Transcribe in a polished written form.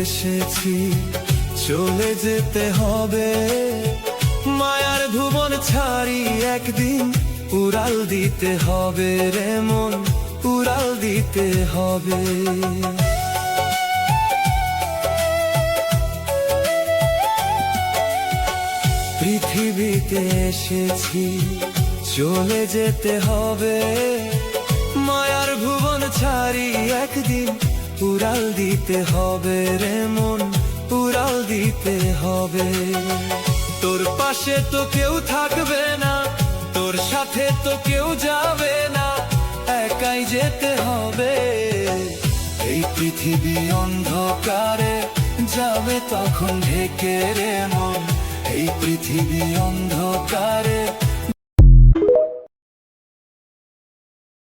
এসেছি, চলে যেতে হবে। মায়ার ভুবন ছাড়ি একদিন উড়াল দিতে হবে রে মন, উড়াল দিতে হবে। পৃথিবীতে এসেছি, চলে যেতে হবে। মায়ার ভুবন ছাড়ি একদিন উড়াল দিতে হবে রে মন, উড়াল দিতে হবে। তোর পাশে তো কেউ থাকবে না, তোর সাথে তো কেউ যাবে না, একাই যেতে হবে। এই পৃথিবী অন্ধকারে যাবে তখন ঢেকে রে মন, এই পৃথিবী অন্ধকারে